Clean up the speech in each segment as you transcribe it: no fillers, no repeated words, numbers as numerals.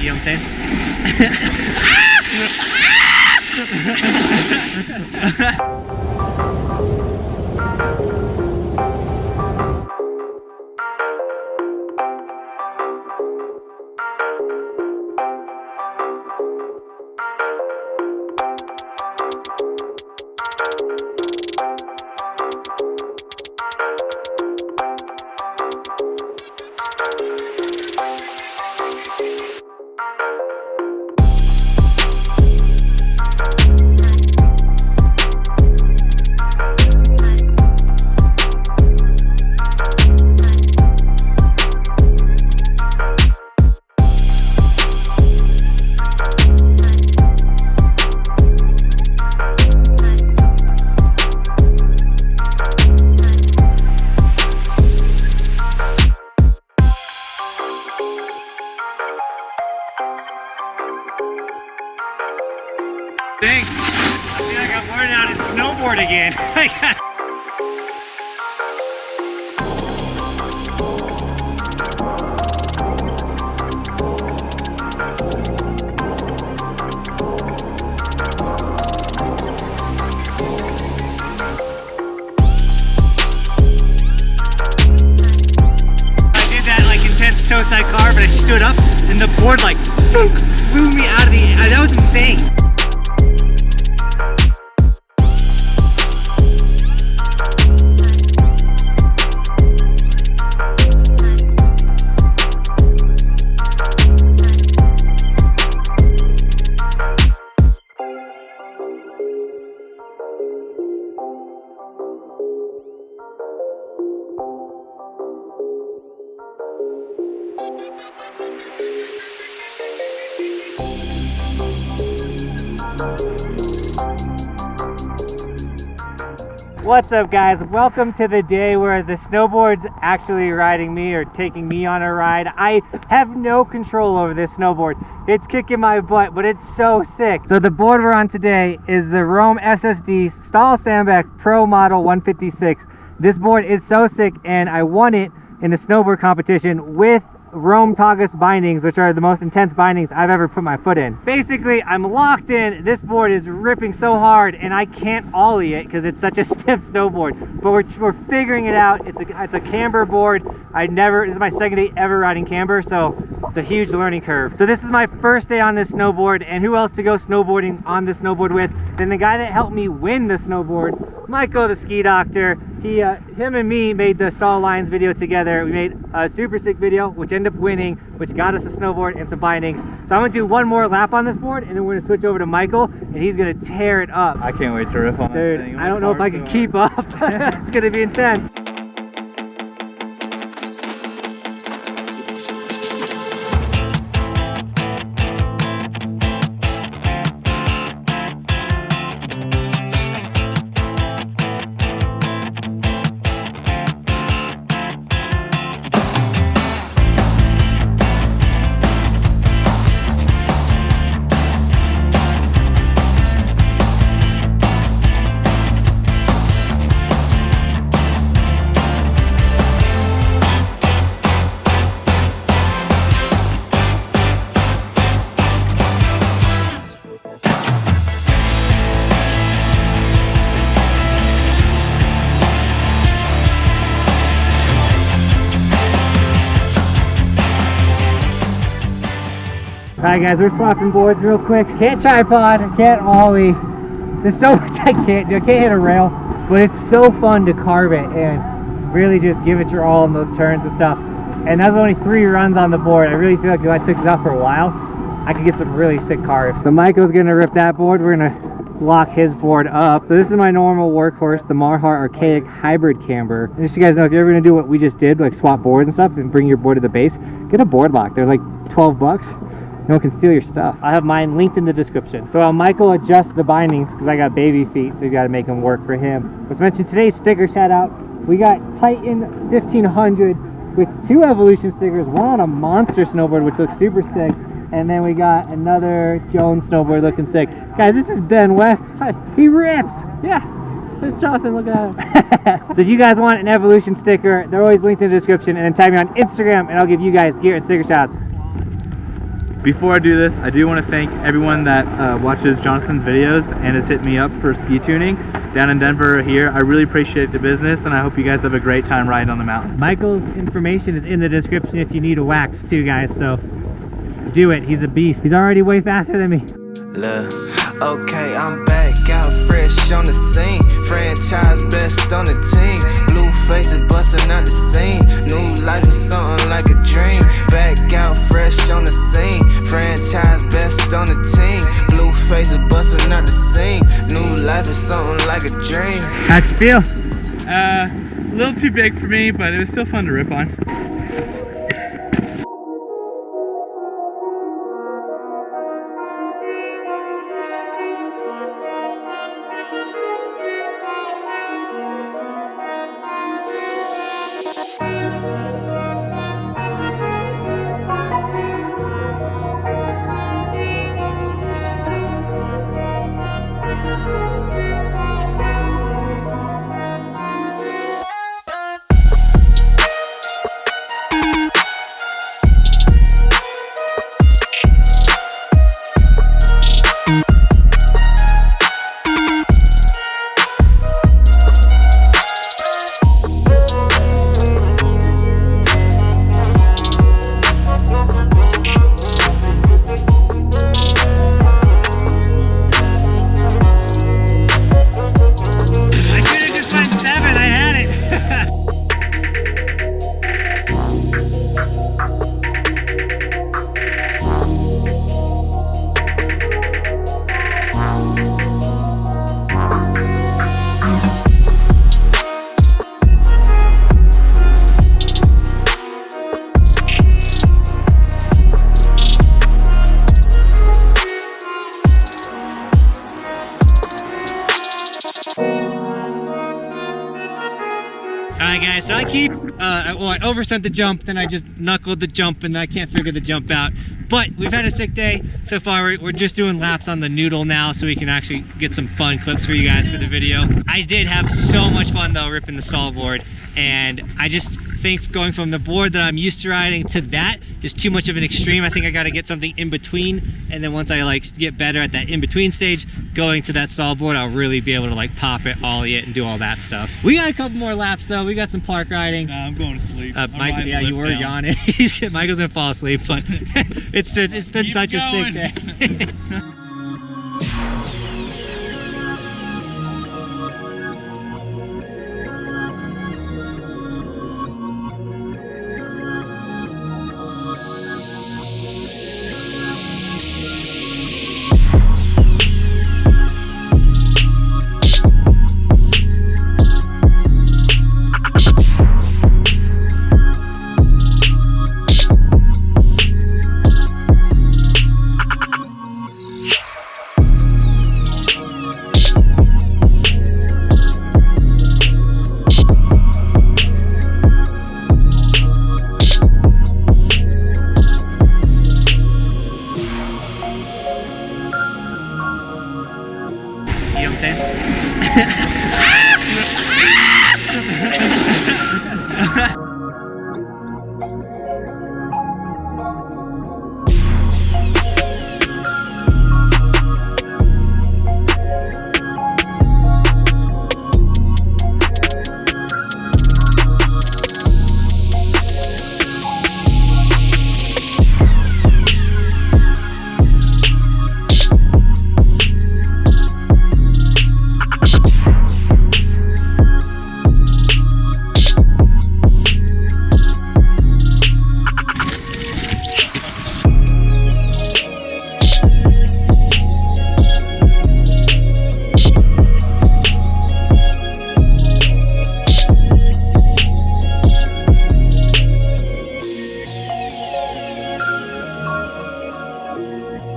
You know what I'm saying? Thanks. I feel like I'm learning how to snowboard again. I did that like intense toe side car, but I stood up and the board like flew me out of the air. That was insane. What's up, guys? Welcome to the day where the snowboard's actually riding me or taking me on a ride. I have no control over this snowboard. It's kicking my butt, but it's so sick. So the board we're on today is the Rome SSD Stahl Sandbag Pro Model 156. This board is so sick, and I won it in a snowboard competition with Rome Tagus bindings, which are the most intense bindings I've ever put my foot in. Basically, I'm locked in. This board is ripping so hard, and I can't ollie it because it's such a stiff snowboard. But we're figuring it out. It's a camber board. This is my second day ever riding camber, so it's a huge learning curve. So this is my first day on this snowboard, and who else to go snowboarding on this snowboard with than the guy that helped me win the snowboard, Michael the ski doctor. Him and me made the Stall Lines video together. We made a super sick video, which ended up winning, which got us a snowboard and some bindings. So I'm gonna do one more lap on this board, and then we're gonna switch over to Michael, and he's gonna tear it up. I can't wait to riff on Dude, that thing. I don't know if I can keep up. It's gonna be intense. Alright guys, we're swapping boards real quick. Can't tripod, can't ollie. There's so much I can't do. I can't hit a rail, but it's so fun to carve it and really just give it your all in those turns and stuff. And that's only 3 runs on the board. I really feel like if I took this out for a while, I could get some really sick carves. So Michael's gonna rip that board. We're gonna lock his board up. So this is my normal workhorse, the Marhart Archaic Hybrid Camber. And just so you guys know, if you're ever gonna do what we just did, like swap boards and stuff and bring your board to the base, get a board lock. They're like 12 bucks. No one can steal your stuff. I have mine linked in the description. So while Michael adjusts the bindings, because I got baby feet, so you got to make them work for him. Let's mention today's sticker shout out. We got Titan 1500 with 2 Evolution stickers, one on a monster snowboard, which looks super sick. And then we got another Jones snowboard looking sick. Guys, this is Ben West. He rips. Yeah. It's Johnathan, look at him. So if you guys want an Evolution sticker, they're always linked in the description. And then tag me on Instagram, and I'll give you guys gear and sticker shots. Before I do this, I do want to thank everyone that watches Jonathan's videos and has hit me up for ski tuning down in Denver or here. I really appreciate the business, and I hope you guys have a great time riding on the mountain. Michael's information is in the description if you need a wax too, guys, so do it. He's a beast. He's already way faster than me. Look, okay, I'm back out fresh on the scene. Franchise best on the team. Blue faces busting out the scene. New life is something like a dream. Back out fresh on the scene. Franchise best on the team. Blue faces busting out the scene. New life is something like a dream. How'd you feel? A little too big for me, but it was still fun to rip on. Alright guys, so I keep, well, I oversent the jump, then I just knuckled the jump and I can't figure the jump out. But we've had a sick day so far. We're just doing laps on the noodle now so we can actually get some fun clips for you guys for the video. I did have so much fun though ripping the stall board, and I just think going from the board that I'm used to riding to that is too much of an extreme. I think I got to get something in between, and then once I like get better at that in between stage, going to that stall board, I'll really be able to like pop it, ollie it, and do all that stuff. We got a couple more laps though. We got some park riding. Nah, I'm going to sleep. Michael, yeah, you were yawning. Michael's gonna fall asleep, but it's been Keep such going. a sick day. You know what I'm saying?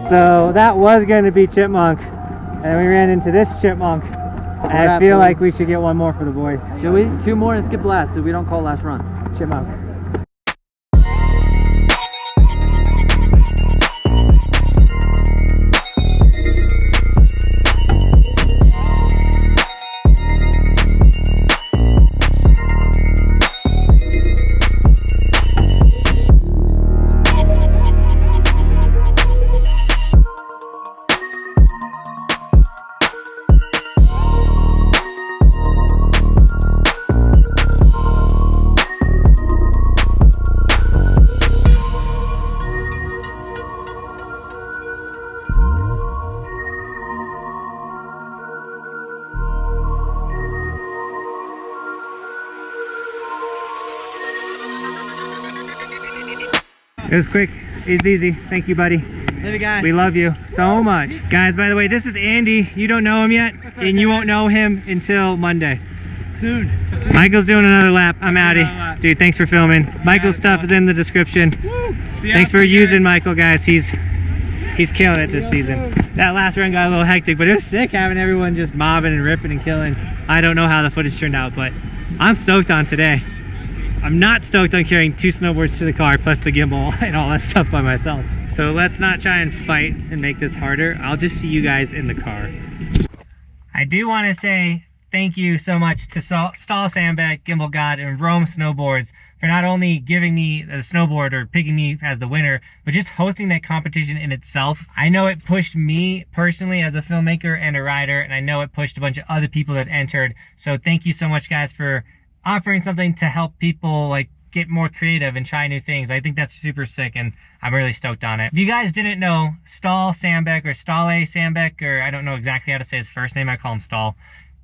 So that was going to be Chipmunk, and we ran into this Chipmunk. And I feel like we should get one more for the boys. Should we? 2 more and skip last, because we don't call last run. Chipmunk. It was quick. It's easy. Thank you, buddy. Love you guys. We love you so much. Guys, by the way, this is Andy. You don't know him yet, and you won't know him until Monday. Soon. Michael's doing another lap. I'm outie. Dude, thanks for filming. Michael's stuff is in the description. Thanks for using Michael, guys. He's killing it this season. That last run got a little hectic, but it was sick having everyone just mobbing and ripping and killing. I don't know how the footage turned out, but I'm stoked on today. I'm not stoked on carrying 2 snowboards to the car plus the gimbal and all that stuff by myself. So let's not try and fight and make this harder. I'll just see you guys in the car. I do want to say thank you so much to Stahl Sandbeck, Gimbal God, and Rome Snowboards for not only giving me the snowboard or picking me as the winner, but just hosting that competition in itself. I know it pushed me personally as a filmmaker and a rider, and I know it pushed a bunch of other people that entered. So thank you so much, guys, for offering something to help people like get more creative and try new things. I think that's super sick, and I'm really stoked on it. If you guys didn't know, Stahl Sandbeck or Stahle Sandbeck, or I don't know exactly how to say his first name, I call him Stahl.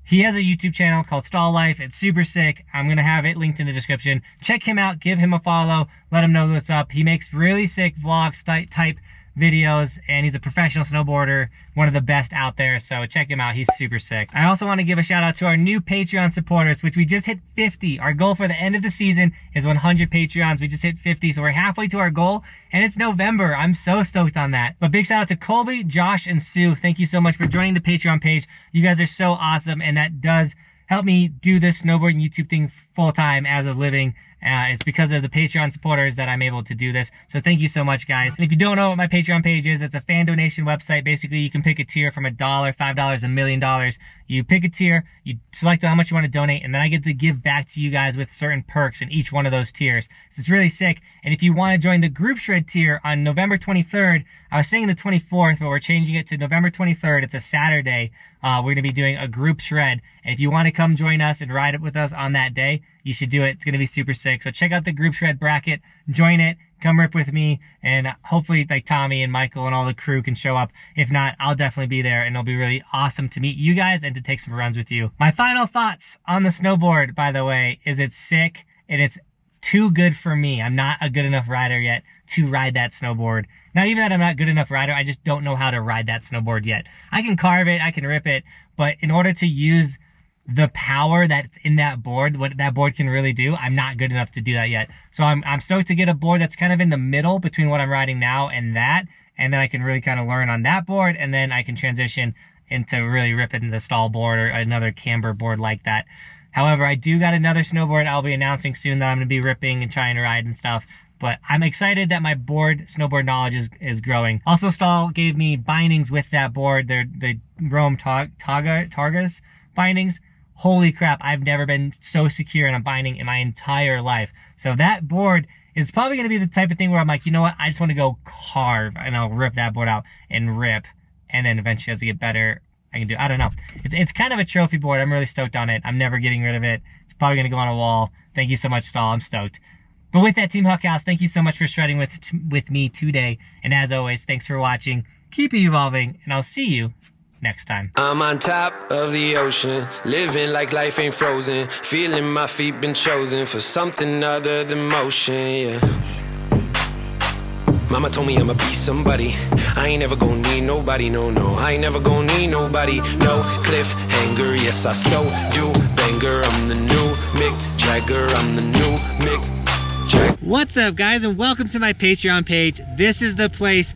He has a YouTube channel called Stahl Life. It's super sick. I'm gonna have it linked in the description. Check him out, give him a follow, let him know what's up. He makes really sick vlogs type videos, and he's a professional snowboarder, one of the best out there, so check him out. He's super sick. I also want to give a shout out to our new Patreon supporters, which we just hit 50. Our goal for the end of the season is 100 Patreons. We just hit 50, so we're halfway to our goal, and it's November. I'm so stoked on that. But big shout out to Colby, Josh, and Sue. Thank you so much for joining the Patreon page. You guys are so awesome, and that does help me do this snowboarding YouTube thing full time as a living. It's because of the Patreon supporters that I'm able to do this. So thank you so much, guys. And if you don't know what my Patreon page is, it's a fan donation website. Basically, you can pick a tier from $1, $5, $1 million. You pick a tier, you select how much you want to donate, and then I get to give back to you guys with certain perks in each one of those tiers. So it's really sick. And if you want to join the group shred tier on November 23rd, I was saying the 24th, but we're changing it to November 23rd. It's a Saturday. We're going to be doing a group shred. And if you want to come join us and ride it with us on that day, you should do it. It's going to be super sick. So check out the group shred bracket, join it, come rip with me, and hopefully like Tommy and Michael and all the crew can show up. If not, I'll definitely be there, and it'll be really awesome to meet you guys and to take some runs with you. My final thoughts on the snowboard, by the way, is it's sick and it's too good for me. I'm not a good enough rider yet to ride that snowboard. Not even that I'm not good enough rider, I just don't know how to ride that snowboard yet. I can carve it, I can rip it, but in order to use the power that's in that board, what that board can really do, I'm not good enough to do that yet. So I'm stoked to get a board that's kind of in the middle between what I'm riding now and that, and then I can really kind of learn on that board, and then I can transition into really ripping the Stahl board or another camber board like that. However, I do got another snowboard I'll be announcing soon that I'm going to be ripping and trying to ride and stuff. But I'm excited that my snowboard knowledge is growing. Also, Stahl gave me bindings with that board. They're the Rome Targas bindings. Holy crap, I've never been so secure in a binding in my entire life. So that board is probably going to be the type of thing where I'm like, you know what, I just want to go carve, and I'll rip that board out and rip. And then eventually as I get better, I can do, I don't know. It's kind of a trophy board. I'm really stoked on it. I'm never getting rid of it. It's probably going to go on a wall. Thank you so much, Stahl. I'm stoked. But with that, Team Huckhouse, thank you so much for shredding with me today. And as always, thanks for watching. Keep evolving, and I'll see you next time. I'm on top of the ocean, living like life ain't frozen, feeling my feet been chosen for something other than motion, yeah. Mama told me I'ma be somebody. I ain't never gonna need nobody, no, no. I ain't never gonna need nobody, no. Cliffhanger, yes, I so do. Banger, I'm the new Mick Jagger. I'm the new Mick Jagger. What's up, guys, and welcome to my Patreon page. This is the place